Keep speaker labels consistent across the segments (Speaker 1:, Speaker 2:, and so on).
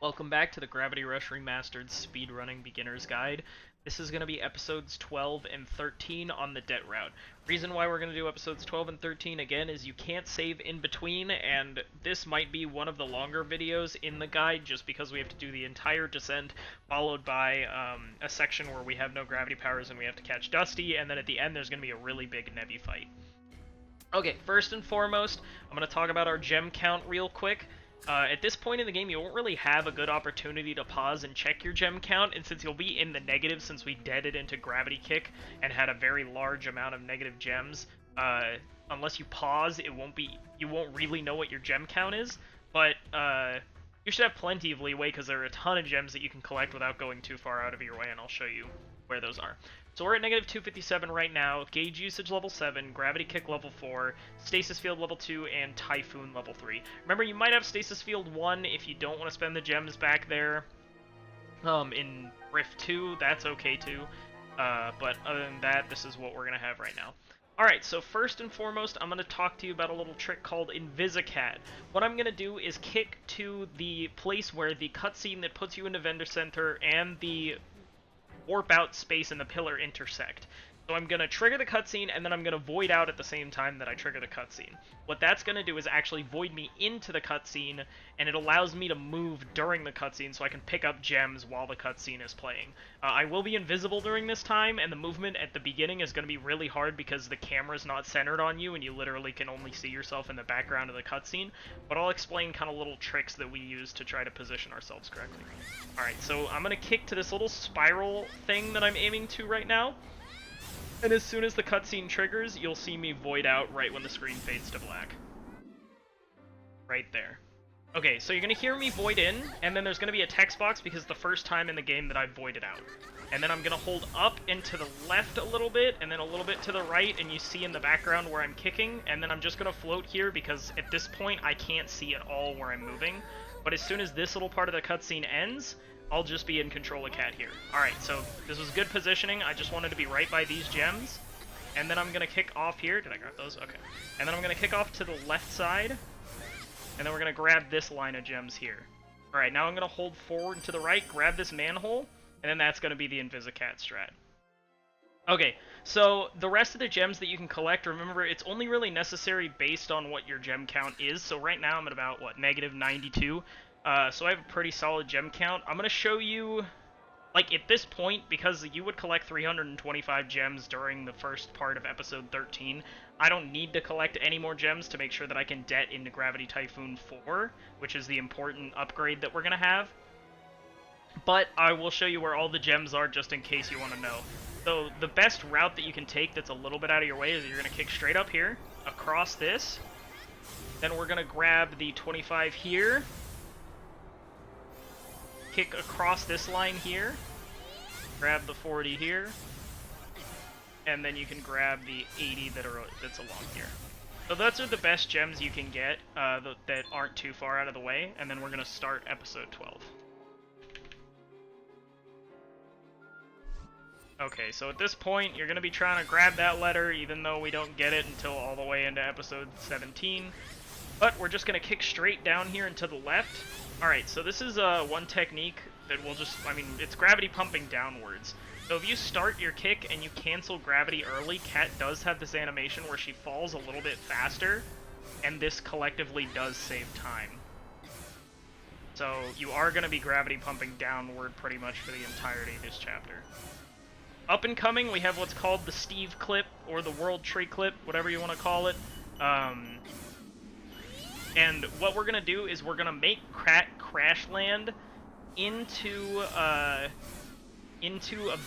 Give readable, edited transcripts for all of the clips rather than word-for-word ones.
Speaker 1: Welcome back to the Gravity Rush Remastered Speedrunning Beginner's Guide. This is going to be episodes 12 and 13 on the debt route. Reason why we're going to do episodes 12 and 13 again is you can't save in between, and this might be one of the longer videos in the guide just because we have to do the entire descent, followed by a section where we have no gravity powers and we have to catch Dusty, and then at the end there's going to be a really big Nebby fight. Okay, first and foremost, I'm going to talk about our gem count real quick. At this point in the game, you won't really have a good opportunity to pause and check your gem count, and since you'll be in the negative since we deaded into Gravity Kick and had a very large amount of negative gems, unless you pause, you won't really know what your gem count is, but you should have plenty of leeway because there are a ton of gems that you can collect without going too far out of your way, and I'll show you where those are. So we're at negative 257 right now, gauge usage level 7, gravity kick level 4, stasis field level 2, and typhoon level 3. Remember, you might have stasis field 1 if you don't want to spend the gems back there. In Rift 2, that's okay too. But other than that, this is what we're going to have right now. Alright, so first and foremost, I'm going to talk to you about a little trick called Invisicat. What I'm going to do is kick to the place where the cutscene that puts you into Vendor Center and the warp out space and the pillar intersect. So I'm going to trigger the cutscene, and then I'm going to void out at the same time that I trigger the cutscene. What that's going to do is actually void me into the cutscene, and it allows me to move during the cutscene so I can pick up gems while the cutscene is playing. I will be invisible during this time, and the movement at the beginning is going to be really hard because the camera's not centered on you, and you literally can only see yourself in the background of the cutscene. But I'll explain kind of little tricks that we use to try to position ourselves correctly. Alright, so I'm going to kick to this little spiral thing that I'm aiming to right now. And as soon as the cutscene triggers, you'll see me void out right when the screen fades to black. Right there. Okay, so you're going to hear me void in, and then there's going to be a text box because it's the first time in the game that I've voided out. And then I'm going to hold up and to the left a little bit, and then a little bit to the right, and you see in the background where I'm kicking, and then I'm just going to float here because at this point I can't see at all where I'm moving. But as soon as this little part of the cutscene ends, I'll just be in control of Cat here. Alright, so this was good positioning. I just wanted to be right by these gems. And then I'm going to kick off here. Did I grab those? Okay. And then I'm going to kick off to the left side. And then we're going to grab this line of gems here. Alright, now I'm going to hold forward to the right, grab this manhole, and then that's going to be the Invisicat strat. Okay, so the rest of the gems that you can collect, remember, it's only really necessary based on what your gem count is. So right now I'm at about, what, negative 92. So I have a pretty solid gem count. I'm going to show you, like, at this point, because you would collect 325 gems during the first part of episode 13, I don't need to collect any more gems to make sure that I can det into Gravity Typhoon 4, which is the important upgrade that we're going to have. But I will show you where all the gems are just in case you want to know. So the best route that you can take that's a little bit out of your way is you're going to kick straight up here, across this, then we're going to grab the 25 here, kick across this line here, grab the 40 here, and then you can grab the 80 that's along here. So those are the best gems you can get that aren't too far out of the way, and then we're going to start episode 12. Okay, so at this point, you're going to be trying to grab that letter, even though we don't get it until all the way into episode 17. But we're just going to kick straight down here and to the left. Alright, so this is one technique that will just, it's gravity pumping downwards. So if you start your kick and you cancel gravity early, Cat does have this animation where she falls a little bit faster, and this collectively does save time. So you are going to be gravity pumping downward pretty much for the entirety of this chapter. Up and coming, we have what's called the Steve clip, or the World Tree clip, whatever you want to call it. And what we're going to do is we're going to make Crash land into a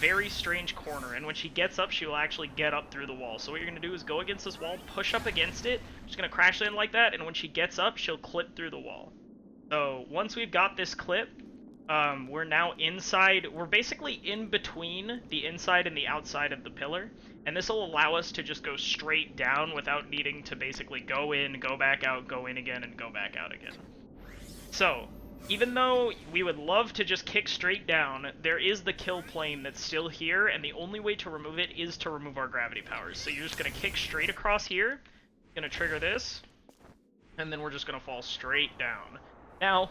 Speaker 1: very strange corner. And when she gets up, she will actually get up through the wall. So what you're going to do is go against this wall, push up against it. She's going to crash land like that, and when she gets up, she'll clip through the wall. So once we've got this clip, we're now inside. We're basically in between the inside and the outside of the pillar. And this will allow us to just go straight down without needing to basically go in, go back out, go in again, and go back out again. So, even though we would love to just kick straight down, there is the kill plane that's still here, and the only way to remove it is to remove our gravity powers. So you're just going to kick straight across here, going to trigger this, and then we're just going to fall straight down. Now,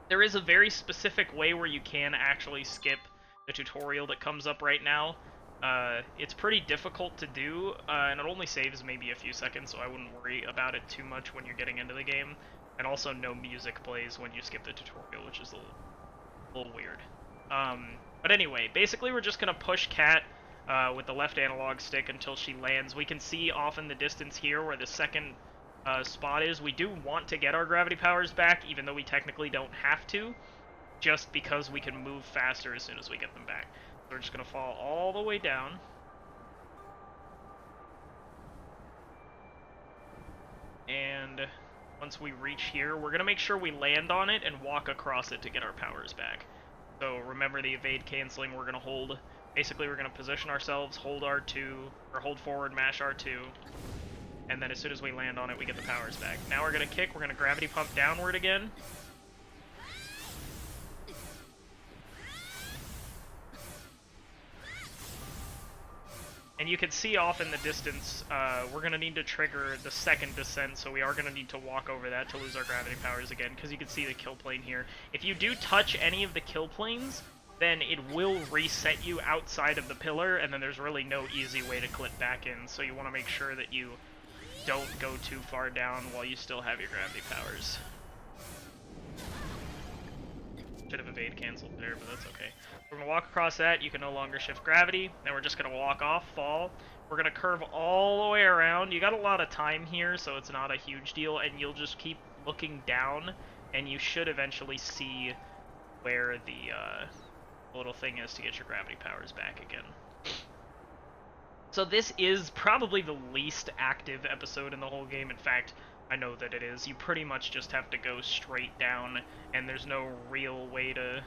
Speaker 1: There is a very specific way where you can actually skip the tutorial that comes up right now. It's pretty difficult to do, and it only saves maybe a few seconds, so I wouldn't worry about it too much when you're getting into the game. And also, no music plays when you skip the tutorial, which is a little weird. But anyway, basically we're just going to push Cat with the left analog stick until she lands. We can see off in the distance here where the second spot is. We do want to get our gravity powers back, even though we technically don't have to, just because we can move faster as soon as we get them back. So we're just going to fall all the way down. And once we reach here, we're going to make sure we land on it and walk across it to get our powers back. So remember the evade canceling, we're going to hold, basically we're going to position ourselves, hold R2, or hold forward, mash R2, and then as soon as we land on it, we get the powers back. Now we're going to kick, we're going to gravity pump downward again. And you can see off in the distance, we're going to need to trigger the second descent, so we are going to need to walk over that to lose our gravity powers again, because you can see the kill plane here. If you do touch any of the kill planes, then it will reset you outside of the pillar, and then there's really no easy way to clip back in, so you want to make sure that you don't go too far down while you still have your gravity powers. Should have evade canceled there, but that's okay. We're going to walk across that, you can no longer shift gravity, then we're just going to walk off, fall. We're going to curve all the way around. You got a lot of time here, so it's not a huge deal, and you'll just keep looking down, and you should eventually see where the little thing is to get your gravity powers back again. So this is probably the least active episode in the whole game. In fact, I know that it is. You pretty much just have to go straight down, and there's no real way to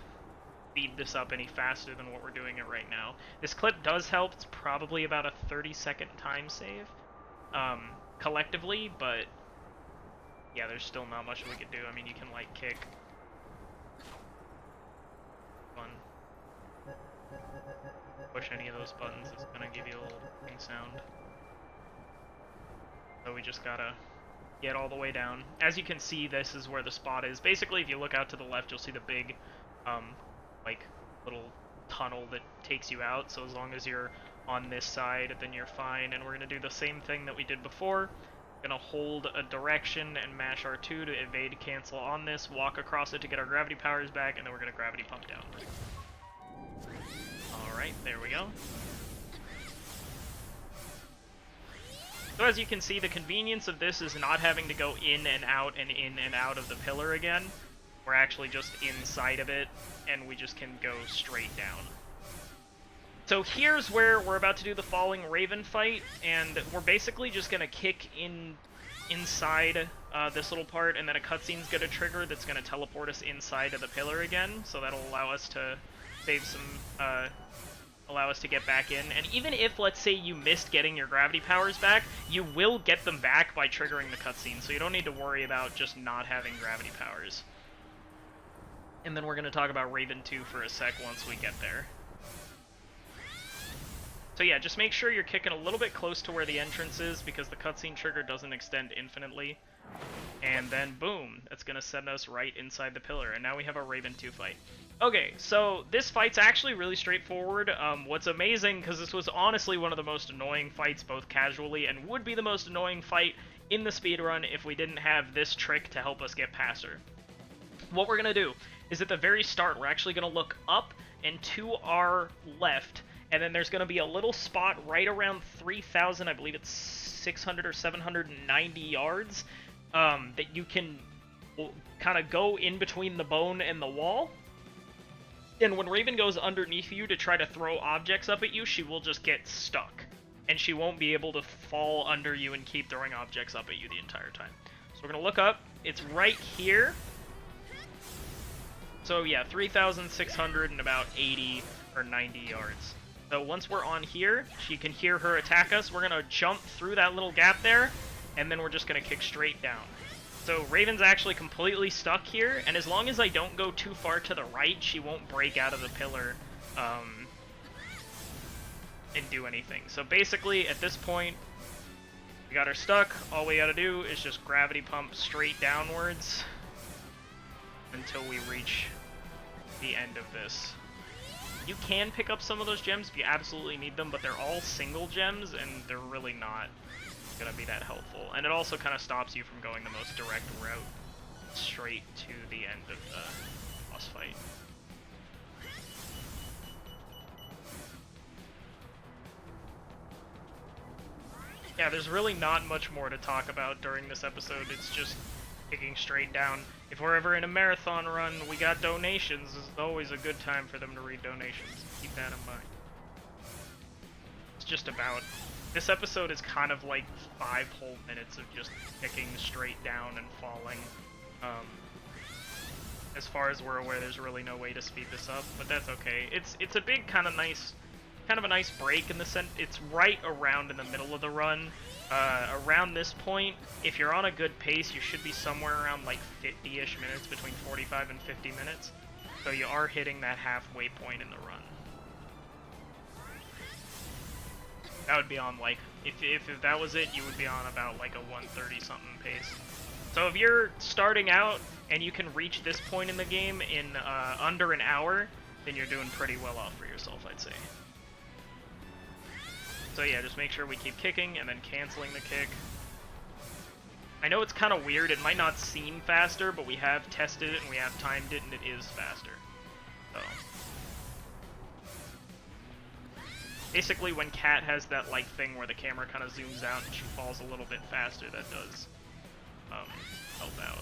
Speaker 1: speed this up any faster than what we're doing it right now. This clip does help. It's probably about a 30-second time save, collectively, but yeah, there's still not much we could do. I mean, you can, like, kick. Fun. Push any of those buttons, it's gonna give you a little ping sound. So we just gotta get all the way down. As you can see, this is where the spot is. Basically, if you look out to the left, you'll see the big, like, little tunnel that takes you out. So as long as you're on this side, then you're fine. And we're gonna do the same thing that we did before. Gonna hold a direction and mash R2 to evade cancel on this, walk across it to get our gravity powers back, and then we're gonna gravity pump down. Alright, there we go. So as you can see, the convenience of this is not having to go in and out of the pillar again. We're actually just inside of it, and we just can go straight down. So here's where we're about to do the Falling Raven fight, and we're basically just going to kick inside this little part, and then a cutscene's going to trigger that's going to teleport us inside of the pillar again, so that'll allow us to save some, allow us to get back in. And even if, let's say, you missed getting your gravity powers back, you will get them back by triggering the cutscene, so you don't need to worry about just not having gravity powers. And then we're going to talk about Raven 2 for a sec once we get there. So yeah, just make sure you're kicking a little bit close to where the entrance is, because the cutscene trigger doesn't extend infinitely. And then boom, that's going to send us right inside the pillar, and now we have our Raven 2 fight. Okay, so this fight's actually really straightforward. What's amazing, because this was honestly one of the most annoying fights, both casually, and would be the most annoying fight in the speedrun if we didn't have this trick to help us get past her. What we're going to do is at the very start, we're actually going to look up and to our left, and then there's going to be a little spot right around 3,000, I believe it's 600 or 790 yards, that you can kind of go in between the bone and the wall. And when Raven goes underneath you to try to throw objects up at you, she will just get stuck. And she won't be able to fall under you and keep throwing objects up at you the entire time. So we're going to look up. It's right here. So yeah, 3,600 and about 80 or 90 yards. So once we're on here, she can hear her attack us. We're going to jump through that little gap there, and then we're just going to kick straight down. So Raven's actually completely stuck here, and as long as I don't go too far to the right, she won't break out of the pillar and do anything. So basically, at this point, we got her stuck. All we gotta do is just gravity pump straight downwards. until we reach the end of this. You can pick up some of those gems if you absolutely need them, but they're all single gems, and they're really not gonna be that helpful. And it also kind of stops you from going the most direct route straight to the end of the boss fight. Yeah, there's really not much more to talk about during this episode. It's just kicking straight down. If we're ever in a marathon run, we got donations. This is always a good time for them to read donations. Keep that in mind. It's just about... This episode is kind of like 5 whole minutes of just kicking straight down and falling. As far as we're aware, there's really no way to speed this up, but that's okay. It's a big kind of a nice break in the sense. It's right around in the middle of the run. Around this point, if you're on a good pace, you should be somewhere around like 50-ish minutes, between 45 and 50 minutes. So you are hitting that halfway point in the run. That would be on like, if that was it, you would be on about like a 130 something pace. So if you're starting out and you can reach this point in the game in under an hour, then you're doing pretty well off for yourself, I'd say. So yeah, just make sure we keep kicking and then canceling the kick. I know it's kind of weird, it might not seem faster, but we have tested it and we have timed it and it is faster. So. Basically when Kat has that like thing where the camera kind of zooms out and she falls a little bit faster, that does help out.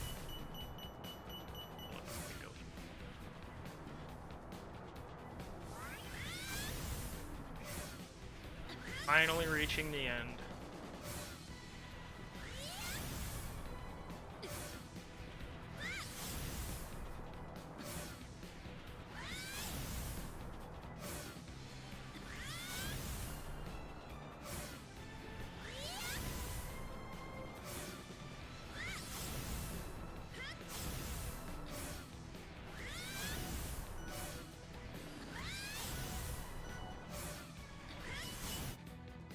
Speaker 1: Finally reaching the end.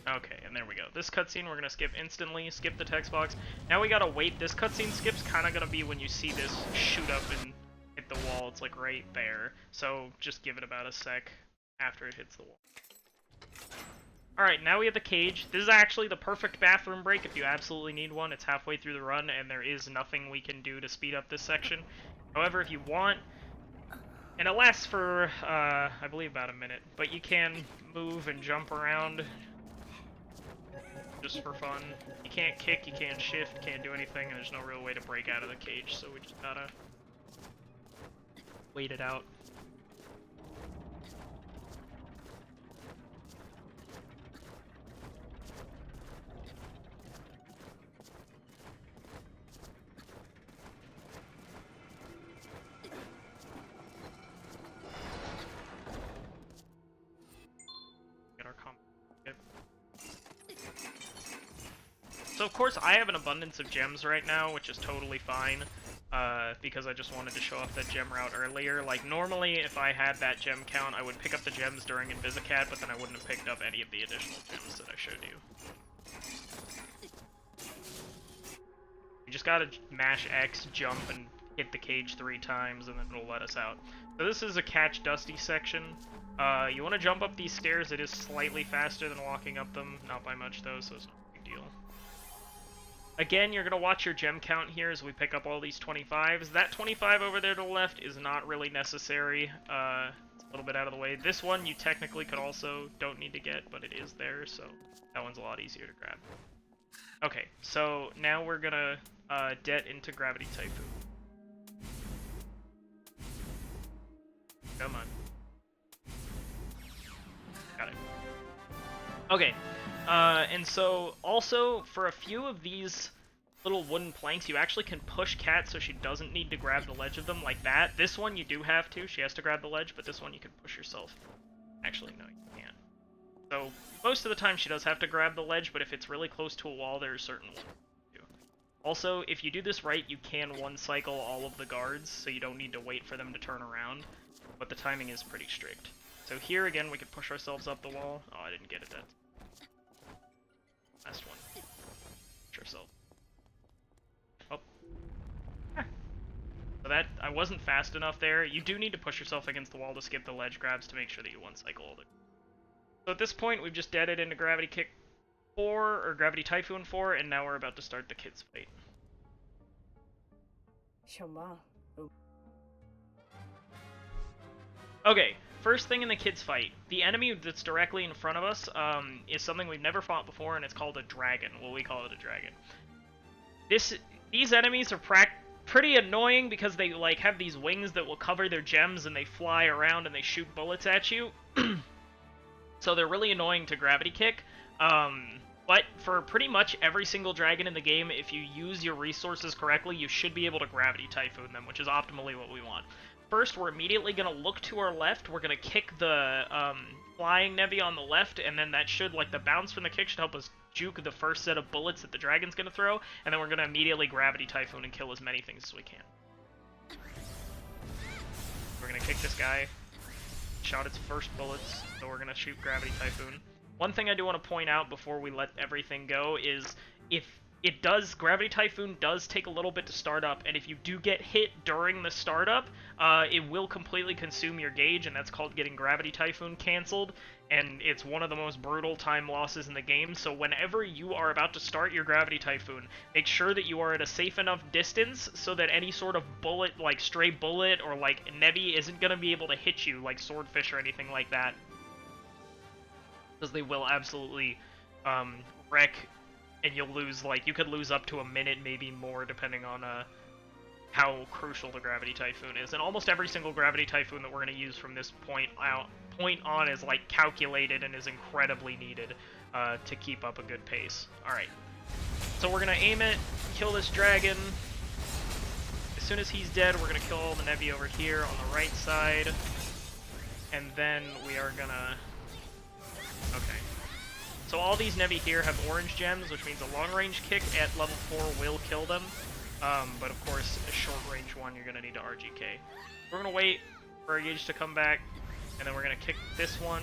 Speaker 1: Okay, and there we go. This cutscene we're gonna skip instantly, skip the text box. Now we gotta wait. This cutscene skip's kinda gonna be when you see this shoot up and hit the wall. It's like right there. So just give it about a sec after it hits the wall. Alright, now we have the cage. This is actually the perfect bathroom break if you absolutely need one. It's halfway through the run and there is nothing we can do to speed up this section. However, if you want, and it lasts for, I believe about a minute, but you can move and jump around just for fun. You can't kick, you can't shift, can't do anything, and there's no real way to break out of the cage, so we just gotta wait it out. Get our comp. So of course I have an abundance of gems right now, which is totally fine, because I just wanted to show off that gem route earlier. Like normally if I had that gem count, I would pick up the gems during Invisicat, but then I wouldn't have picked up any of the additional gems that I showed you. You just gotta mash X, jump, and hit the cage 3 times, and then it'll let us out. So this is a Catch Dusty section. You want to jump up these stairs. It is slightly faster than walking up them, not by much though, so it's not a big deal. Again, you're going to watch your gem count here as we pick up all these 25s. That 25 over there to the left is not really necessary. It's a little bit out of the way. This one you technically could also don't need to get, but it is there, so that one's a lot easier to grab. Okay, so now we're going to det into Gravity Typhoon. Come on. Got it. Okay. And so, also, for a few of these little wooden planks, you actually can push Kat so she doesn't need to grab the ledge of them, like that. This one you do have to, she has to grab the ledge, but this one you can push yourself. Actually, no, you can't. So, most of the time she does have to grab the ledge, but if it's really close to a wall, there are certain ones you do. Also, if you do this right, you can one-cycle all of the guards, so you don't need to wait for them to turn around, but the timing is pretty strict. So here, again, we can push ourselves up the wall. Oh, I didn't get it that. Last one. Push ourselves. Oh. So that, I wasn't fast enough there. You do need to push yourself against the wall to skip the ledge grabs to make sure that you one-cycle all the... So at this point, we've just deaded into Gravity Kick 4, or Gravity Typhoon 4, and now we're about to start the kids fight. Okay, first thing in the kids fight. The enemy that's directly in front of us is something we've never fought before, and it's called a dragon. Well, we call it a dragon. These enemies are pretty annoying because they like have these wings that will cover their gems, and they fly around and they shoot bullets at you. So they're really annoying to Gravity Kick. But for pretty much every single dragon in the game, if you use your resources correctly, you should be able to Gravity Typhoon them, which is optimally what we want. First, we're immediately going to look to our left. We're going to kick the flying Nevi on the left, and then that should, like, the bounce from the kick should help us juke the first set of bullets that the dragon's going to throw, and then we're going to immediately Gravity Typhoon and kill as many things as we can. We're going to kick this guy. Shot its first bullets, so we're going to shoot Gravity Typhoon. One thing I do want to point out before we let everything go is if it does, Gravity Typhoon does take a little bit to start up, and if you do get hit during the startup, it will completely consume your gauge, and that's called getting Gravity Typhoon canceled, and it's one of the most brutal time losses in the game, so whenever you are about to start your Gravity Typhoon, make sure that you are at a safe enough distance so that any sort of bullet, like stray bullet or like Nevi, isn't going to be able to hit you, like Swordfish or anything like that. Because they will absolutely wreck, and you'll lose, like, you could lose up to a minute, maybe more, depending on how crucial the Gravity Typhoon is. And almost every single Gravity Typhoon that we're going to use from this point on is, like, calculated and is incredibly needed to keep up a good pace. Alright, so we're going to aim it, kill this dragon. As soon as he's dead, we're going to kill all the Nevi over here on the right side. And then we are going to... Okay. So all these Nevi here have orange gems, which means a long-range kick at level 4 will kill them. But of course, a short-range one, you're going to need to RGK. We're going to wait for our gauge to come back, and then we're going to kick this one.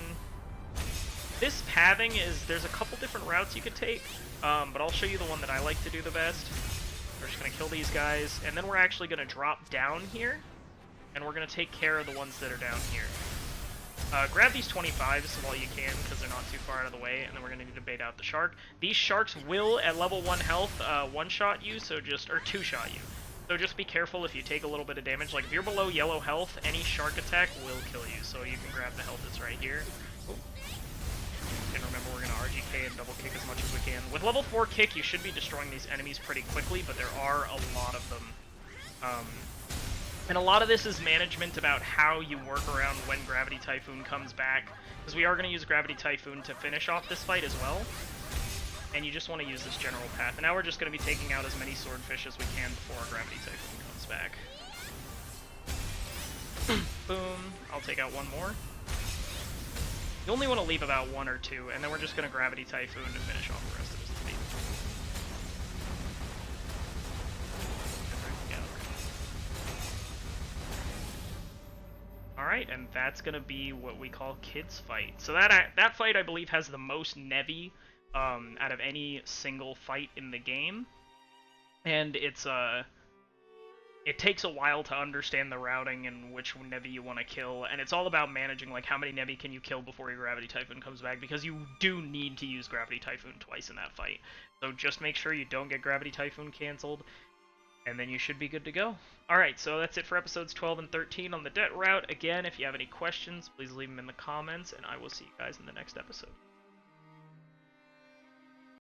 Speaker 1: This pathing is, there's a couple different routes you could take, but I'll show you the one that I like to do the best. We're just going to kill these guys, and then we're actually going to drop down here, and we're going to take care of the ones that are down here. Grab these 25s while you can, because they're not too far out of the way, and then we're going to need to bait out the shark. These sharks will, at level 1 health, one-shot you, so just, or two-shot you. So just be careful if you take a little bit of damage. Like, if you're below yellow health, any shark attack will kill you, so you can grab the health that's right here. Oh. And remember, we're going to RGK and double kick as much as we can. With level 4 kick, you should be destroying these enemies pretty quickly, but there are a lot of them. And a lot of this is management about how you work around when Gravity Typhoon comes back, because we are going to use Gravity Typhoon to finish off this fight as well. And you just want to use this general path. And now we're just going to be taking out as many Swordfish as we can before our Gravity Typhoon comes back. Boom. I'll take out one more. You only want to leave about 1 or 2, and then we're just going to Gravity Typhoon to finish off the rest of this defeat. Alright, and that's going to be what we call Kids Fight. So that fight, I believe, has the most Nevi out of any single fight in the game. And it's, it takes a while to understand the routing and which Nevi you want to kill, and it's all about managing, like, how many Nevi can you kill before your Gravity Typhoon comes back, because you do need to use Gravity Typhoon twice in that fight. So just make sure you don't get Gravity Typhoon canceled, and then you should be good to go. Alright, so that's it for episodes 12 and 13 on the debt route. Again, if you have any questions, please leave them in the comments, and I will see you guys in the next episode.